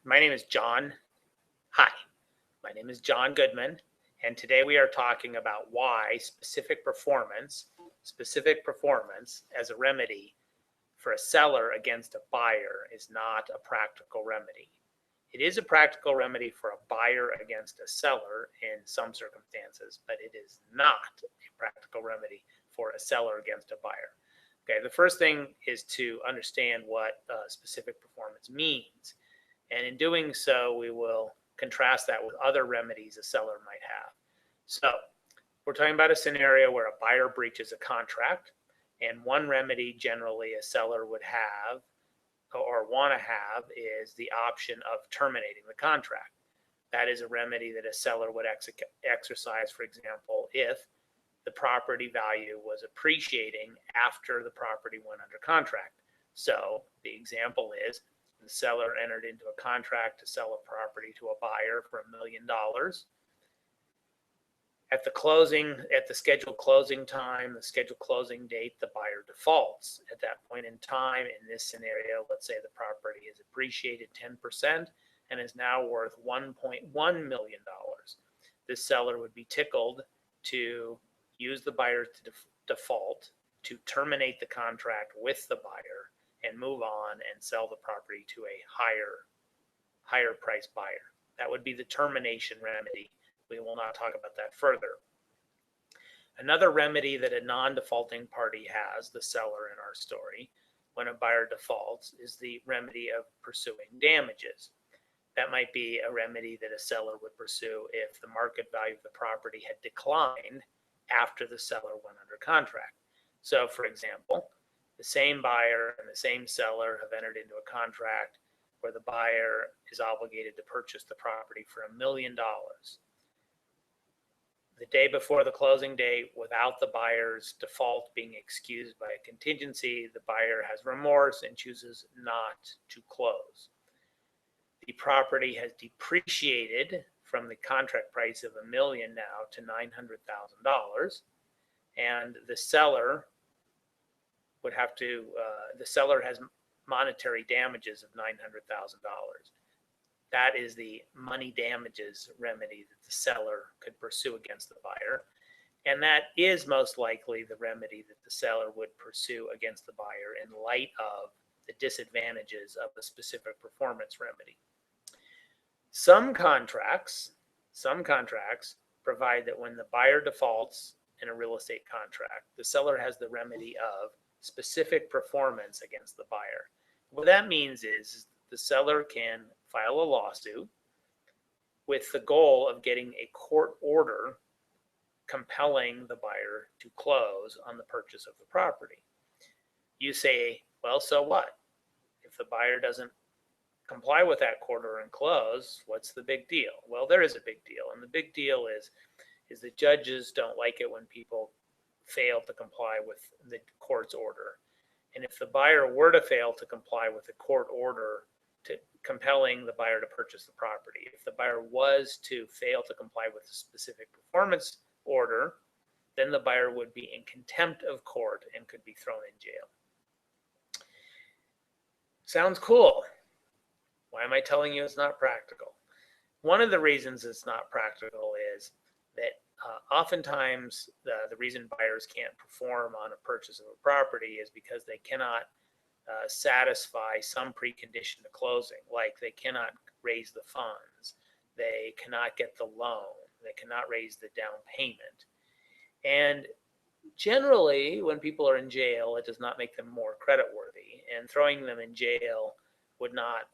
My name is John. Hi, my name is John Goodman, and today we are talking about why specific performance as a remedy for a seller against a buyer is not a practical remedy. It is a practical remedy for a buyer against a seller in some circumstances, but it is not a practical remedy for a seller against a buyer. Okay, the first thing is to understand what specific performance means. And in doing so, we will contrast that with other remedies a seller might have. So we're talking about a scenario where a buyer breaches a contract, and one remedy generally a seller would have or want to have is the option of terminating the contract. That is a remedy that a seller would exercise, for example, if the property value was appreciating after the property went under contract. So the example is the seller entered into a contract to sell a property to a buyer for $1 million. At the scheduled closing time, the scheduled closing date, the buyer defaults. At that point in time, in this scenario, let's say the property is appreciated 10% and is now worth $1.1 million. This seller would be tickled to use the buyer's default to terminate the contract with the buyer and move on and sell the property to a higher price buyer. That would be the termination remedy. We will not talk about that further. Another remedy that a non-defaulting party has, the seller in our story, when a buyer defaults, is the remedy of pursuing damages. That might be a remedy that a seller would pursue if the market value of the property had declined after the seller went under contract. So, for example, the same buyer and the same seller have entered into a contract where the buyer is obligated to purchase the property for $1 million. The day before the closing date, without the buyer's default being excused by a contingency, the buyer has remorse and chooses not to close. The property has depreciated from the contract price of $1 million now to $900,000, and the seller would have to, the seller has monetary damages of $900,000. That is the money damages remedy that the seller could pursue against the buyer. And that is most likely the remedy that the seller would pursue against the buyer in light of the disadvantages of the specific performance remedy. Some contracts provide that when the buyer defaults in a real estate contract, the seller has the remedy of specific performance against the buyer. What that means is the seller can file a lawsuit with the goal of getting a court order compelling the buyer to close on the purchase of the property. You say, well, so what? If the buyer doesn't comply with that court order and close, what's the big deal? Well, there is a big deal. And the big deal is that judges don't like it when people fail to comply with the court's order. And if the buyer were to fail to comply with the court order compelling the buyer to purchase the property, if the buyer was to fail to comply with the specific performance order, then the buyer would be in contempt of court and could be thrown in jail. Sounds cool. Why am I telling you it's not practical? One of the reasons it's not practical is that oftentimes the reason buyers can't perform on a purchase of a property is because they cannot satisfy some precondition to closing, like they cannot raise the funds, they cannot get the loan, they cannot raise the down payment. And generally, when people are in jail, it does not make them more creditworthy, and throwing them in jail would not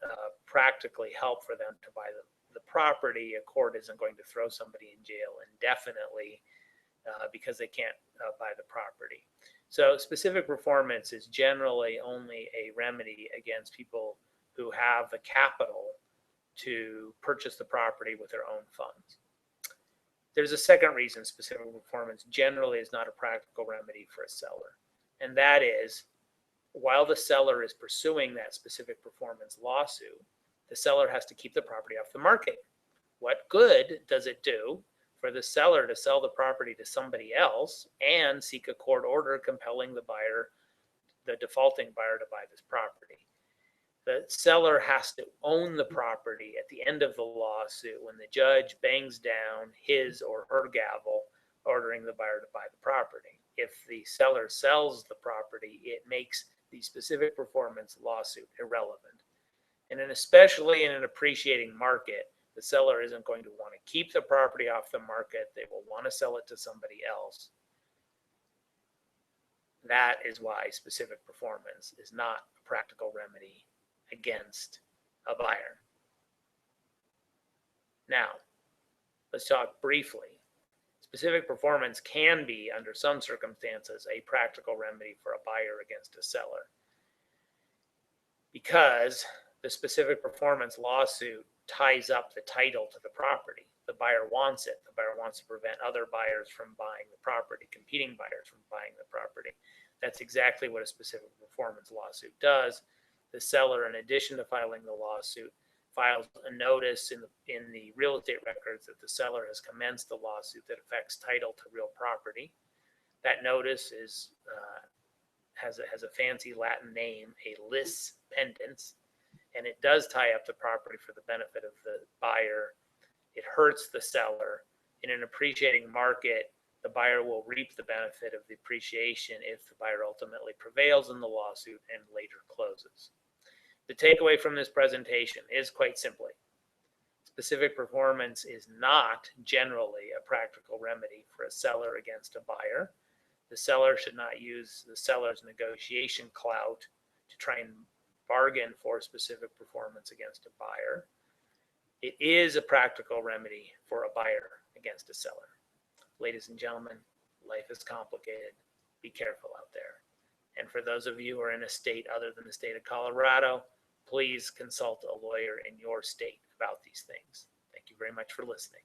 practically help for them to buy the property. A court isn't going to throw somebody in jail indefinitely because they can't buy the property. So specific performance is generally only a remedy against people who have the capital to purchase the property with their own funds. There's a second reason specific performance generally is not a practical remedy for a seller, and that is while the seller is pursuing that specific performance lawsuit, the seller has to keep the property off the market. What good does it do for the seller to sell the property to somebody else and seek a court order compelling the buyer, the defaulting buyer, to buy this property? The seller has to own the property at the end of the lawsuit when the judge bangs down his or her gavel ordering the buyer to buy the property. If the seller sells the property, it makes the specific performance lawsuit irrelevant. And especially in an appreciating market, the seller isn't going to want to keep the property off the market. They will want to sell it to somebody else. That is why specific performance is not a practical remedy against a buyer. Now, let's talk briefly. Specific performance can be, under some circumstances, a practical remedy for a buyer against a seller, because the specific performance lawsuit ties up the title to the property. The buyer wants it. The buyer wants to prevent other buyers from buying the property, competing buyers from buying the property. That's exactly what a specific performance lawsuit does. The seller, in addition to filing the lawsuit, files a notice in the real estate records that the seller has commenced the lawsuit that affects title to real property. That notice is has a fancy Latin name, a lis pendens, and it does tie up the property for the benefit of the buyer. It hurts the seller. In an appreciating market, the buyer will reap the benefit of the appreciation if the buyer ultimately prevails in the lawsuit and later closes. The takeaway from this presentation is quite simply, specific performance is not generally a practical remedy for a seller against a buyer. The seller should not use the seller's negotiation clout to try and bargain for specific performance against a buyer. It is a practical remedy for a buyer against a seller. Ladies and gentlemen, life is complicated. Be careful out there. And for those of you who are in a state other than the state of Colorado, please consult a lawyer in your state about these things. Thank you very much for listening.